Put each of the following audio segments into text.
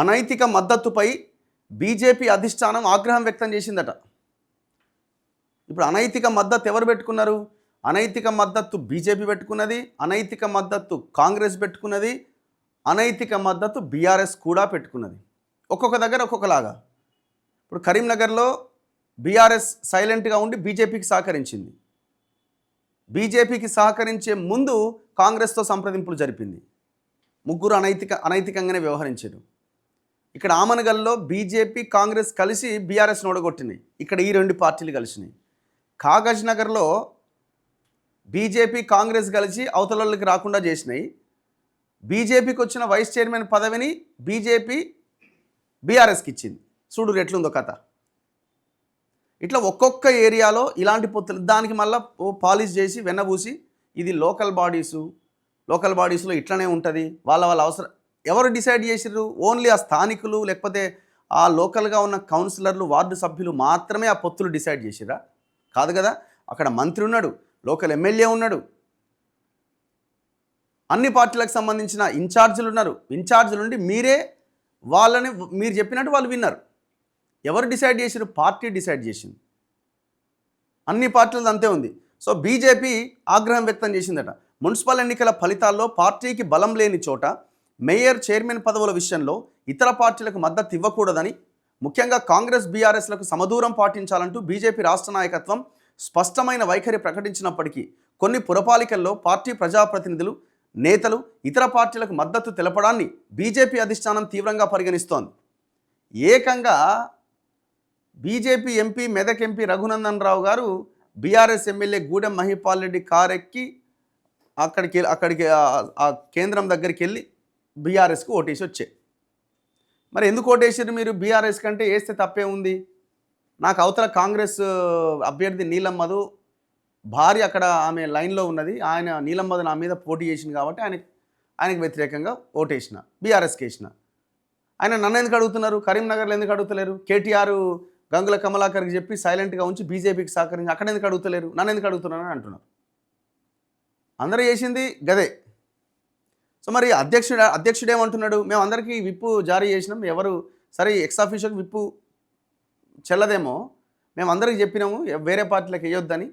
అనైతిక మద్దతుపై BJP అధిష్టానం ఆగ్రహం వ్యక్తం చేసిందట. ఇప్పుడు అనైతిక మద్దతు ఎవరు పెట్టుకున్నారు? అనైతిక మద్దతు బీజేపీ పెట్టుకున్నది, అనైతిక మద్దతు కాంగ్రెస్ పెట్టుకున్నది, అనైతిక మద్దతు బీఆర్ఎస్ కూడా పెట్టుకున్నది. ఒక్కొక్క దగ్గర ఒక్కొక్కలాగా. ఇప్పుడు కరీంనగర్లో బీఆర్ఎస్ సైలెంట్గా ఉండి బీజేపీకి సహకరించింది. బీజేపీకి సహకరించే ముందు కాంగ్రెస్తో సంప్రదింపులు జరిపింది. ముగ్గురు అనైతికంగానే వ్యవహరించారు. ఇక్కడ ఆమనగల్లో బీజేపీ కాంగ్రెస్ కలిసి బీఆర్ఎస్ను ఓడగొట్టినాయి. ఇక్కడ ఈ రెండు పార్టీలు కలిసినాయి. కాగజ్ నగర్లో బీజేపీ కాంగ్రెస్ కలిసి అవతలకి రాకుండా చేసినాయి. బీజేపీకి వచ్చిన వైస్ చైర్మన్ పదవిని బీజేపీ బీఆర్ఎస్కి ఇచ్చింది. చూడు ఎట్లుందో కథ. ఇట్లా ఒక్కొక్క ఏరియాలో ఇలాంటి పొత్తులు, దానికి మళ్ళీ పాలిష్ చేసి వెన్నబూసి ఇది లోకల్ బాడీస్లో ఇట్లనే ఉంటుంది, వాళ్ళ అవసరం. ఎవరు డిసైడ్ చేసిర్రు? ఓన్లీ ఆ స్థానికులు, లేకపోతే ఆ లోకల్గా ఉన్న కౌన్సిలర్లు, వార్డు సభ్యులు మాత్రమే ఆ పొత్తులు డిసైడ్ చేసిరా? కాదు కదా. అక్కడ మంత్రి ఉన్నాడు, లోకల్ ఎమ్మెల్యే ఉన్నాడు, అన్ని పార్టీలకు సంబంధించిన ఇన్ఛార్జీలు ఉన్నారు. ఇన్ఛార్జీలు నుండి మీరు చెప్పినట్టు వాళ్ళు విన్నారు. ఎవరు డిసైడ్ చేసిరు? పార్టీ డిసైడ్ చేసింది. అన్ని పార్టీలది అంతే ఉంది. సో బీజేపీ ఆగ్రహం వ్యక్తం చేసిందట. మున్సిపల్ ఎన్నికల ఫలితాల్లో పార్టీకి బలం లేని చోట మేయర్, చైర్మన్ పదవుల విషయంలో ఇతర పార్టీలకు మద్దతు ఇవ్వకూడదని, ముఖ్యంగా కాంగ్రెస్ బీఆర్ఎస్లకు సమదూరం పాటించాలంటూ బీజేపీ రాష్ట్ర నాయకత్వం స్పష్టమైన వైఖరి ప్రకటించినప్పటికీ కొన్ని పురపాలికల్లో పార్టీ ప్రజాప్రతినిధులు, నేతలు ఇతర పార్టీలకు మద్దతు తెలపడాన్ని బీజేపీ అధిష్టానం తీవ్రంగా పరిగణిస్తోంది. ఏకంగా BJP MP, Medak MP Raghunandan Rao garu BRS MLA Gudem Mahipal Reddy కారెక్కి అక్కడికి ఆ కేంద్రం దగ్గరికి వెళ్ళి బీఆర్ఎస్కు ఓటేసి వచ్చాయి. మరి ఎందుకు ఓటేసారు మీరు? బీఆర్ఎస్ కంటే వేస్తే తప్పే ఉంది. నాకు అవతల కాంగ్రెస్ అభ్యర్థి నీలమ్మధు భార్య అక్కడ ఆమె లైన్లో ఉన్నది. ఆయన నీలమ్మధు నా మీద పోటీ చేసింది కాబట్టి ఆయనకు వ్యతిరేకంగా ఓటేసిన, బీఆర్ఎస్కి వేసిన. ఆయన నన్ను ఎందుకు అడుగుతున్నారు? కరీంనగర్లో ఎందుకు అడుగుతలేరు? కేటీఆర్ గంగుల కమలాకర్కి చెప్పి సైలెంట్గా ఉంచి బీజేపీకి సహకరించి అక్కడ ఎందుకు అడుగుతలేరు? నన్ను ఎందుకు అడుగుతున్నారని అంటున్నారు. అందరూ చేసింది గదే. సో మరి అధ్యక్షుడు ఏమంటున్నాడు? మేము అందరికీ విప్పు జారీ చేసినాం, ఎవరు సరే ఎక్స్ ఆఫీషియల్కి విప్పు చెల్లదేమో, మేము అందరికీ చెప్పినాము వేరే పార్టీలకు వేయొద్దని,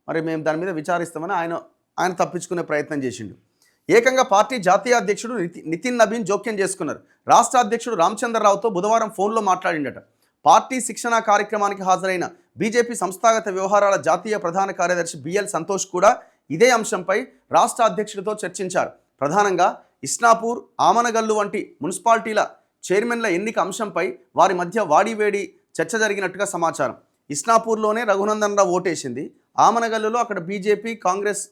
మరి మేము దాని మీద విచారిస్తామని ఆయన తప్పించుకునే ప్రయత్నం చేసిండు. ఏకంగా పార్టీ జాతీయ అధ్యక్షుడు నితిన్ నబీన్ జోక్యం చేసుకున్నారు. రాష్ట్ర అధ్యక్షుడు రామచంద్రరావుతో బుధవారం ఫోన్లో మాట్లాడిండట. పార్టీ శిక్షణా కార్యక్రమానికి హాజరైన బీజేపీ సంస్థాగత వ్యవహారాల జాతీయ ప్రధాన కార్యదర్శి బిఎల్ సంతోష్ కూడా ఇదే అంశంపై రాష్ట్ర అధ్యక్షుడితో చర్చించారు. ప్రధానంగా ఇస్నాపూర్, ఆమనగల్లు వంటి మున్సిపాలిటీల చైర్మన్ల ఎన్నిక అంశంపై వారి మధ్య వాడివేడి చర్చ జరిగినట్టుగా సమాచారం. ఇస్నాపూర్లోనే రఘునందన్ రావు ఓటేసింది. ఆమనగల్లులో అక్కడ బీజేపీ, కాంగ్రెస్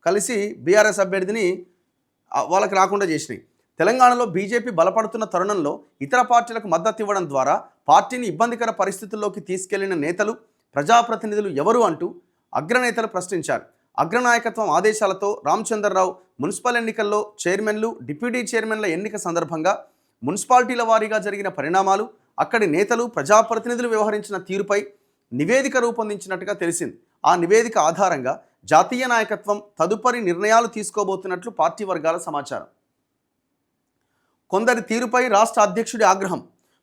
కలిసి బీఆర్ఎస్ అభ్యర్థిని వాళ్ళకి రాకుండా చేసినాయి. తెలంగాణలో బీజేపీ బలపడుతున్న తరుణంలో ఇతర పార్టీలకు మద్దతు ఇవ్వడం ద్వారా పార్టీని ఇబ్బందికర పరిస్థితుల్లోకి తీసుకెళ్లిన నేతలు, ప్రజాప్రతినిధులు ఎవరు అంటూ అగ్రనేతలు ప్రశ్నించారు. అగ్రనాయకత్వం ఆదేశాలతో రామచంద్రరావు మున్సిపల్ ఎన్నికల్లో చైర్మన్లు, డిప్యూటీ చైర్మన్ల ఎన్నిక సందర్భంగా మున్సిపాలిటీల వారీగా జరిగిన పరిణామాలు, అక్కడి నేతలు, ప్రజాప్రతినిధులు వ్యవహరించిన తీరుపై నివేదిక రూపొందించినట్టుగా తెలిసింది. ఆ నివేదిక ఆధారంగా జాతీయ నాయకత్వం తదుపరి నిర్ణయాలు తీసుకోబోతున్నట్లు పార్టీ వర్గాల సమాచారం. కొందరి తీరుపై రాష్ట్ర అధ్యక్షుడి ఆగ్రహం.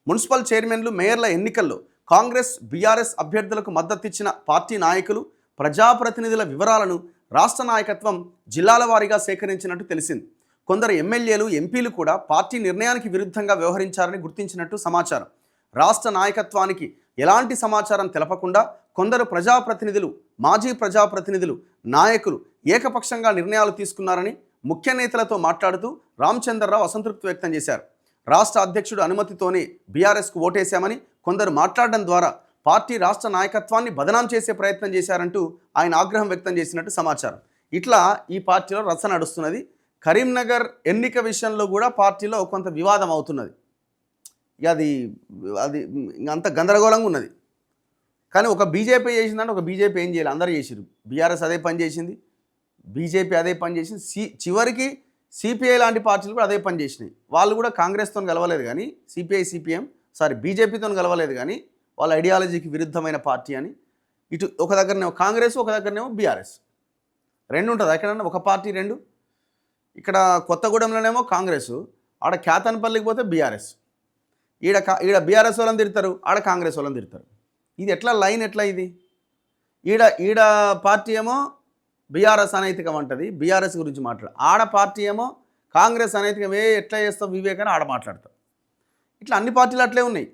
మున్సిపల్ చైర్మన్లు, మేయర్ల ఎన్నికల్లో కాంగ్రెస్, బీఆర్ఎస్ అభ్యర్థులకు మద్దతిచ్చిన పార్టీ నాయకులు, ప్రజాప్రతినిధుల వివరాలను రాష్ట్ర నాయకత్వం జిల్లాల వారీగా సేకరించినట్టు తెలిసింది. కొందరు ఎమ్మెల్యేలు, ఎంపీలు కూడా పార్టీ నిర్ణయానికి విరుద్ధంగా వ్యవహరించారని గుర్తించినట్టు సమాచారం. రాష్ట్ర నాయకత్వానికి ఎలాంటి సమాచారం తెలపకుండా కొందరు ప్రజాప్రతినిధులు, మాజీ ప్రజాప్రతినిధులు, నాయకులు ఏకపక్షంగా నిర్ణయాలు తీసుకున్నారని ముఖ్య నేతలతో మాట్లాడుతూ రామచంద్రరావు అసంతృప్తి వ్యక్తం చేశారు. రాష్ట్ర అధ్యక్షుడు అనుమతితోనే బీఆర్ఎస్కు ఓటేశామని కొందరు మాట్లాడడం ద్వారా పార్టీ రాష్ట్ర నాయకత్వాన్ని బదనాం చేసే ప్రయత్నం చేశారంటూ ఆయన ఆగ్రహం వ్యక్తం చేసినట్టు సమాచారం. ఇట్లా ఈ పార్టీలో రచ్చ నడుస్తున్నది. కరీంనగర్ ఎన్నిక విషయంలో కూడా పార్టీలో కొంత వివాదం అవుతున్నది. అది అంత గందరగోళంగా ఉన్నది. కానీ ఒక బీజేపీ చేసిందంటే ఒక బీజేపీ ఏం చేయాలి? అందరూ చేసిరు. బీఆర్ఎస్ అదే పని చేసింది, బీజేపీ అదే పని చేసింది, చివరికి సిపిఐ లాంటి పార్టీలు కూడా అదే పని చేసినాయి. వాళ్ళు కూడా కాంగ్రెస్తో కలవలేదు కానీ, బీజేపీతో కలవలేదు కానీ వాళ్ళ ఐడియాలజీకి విరుద్ధమైన పార్టీ అని. ఇటు ఒక దగ్గరనేమో కాంగ్రెస్, ఒక దగ్గరనేమో బీఆర్ఎస్, రెండు ఉంటుంది. ఎక్కడన్నా ఒక పార్టీ రెండు. ఇక్కడ కొత్తగూడెంలోనేమో కాంగ్రెస్, ఆడ కేతన్పల్లికి పోతే బీఆర్ఎస్. ఈడ బీఆర్ఎస్ వాళ్ళని తిడతారు, ఆడ కాంగ్రెస్ వాళ్ళని తిడతారు. ఇది ఎట్లా లైన్ ఎట్లా ఇది? ఈడ పార్టీ ఏమో బీఆర్ఎస్ అనైతికం అంటది, బీఆర్ఎస్ గురించి మాట్లాడు. ఆడ పార్టీ ఏమో కాంగ్రెస్ అనైతికం, ఎట్లా చేస్తావు వివేక్ అని ఆడ మాట్లాడతారు. ఇట్లా అన్ని పార్టీలు అట్లే ఉన్నాయి.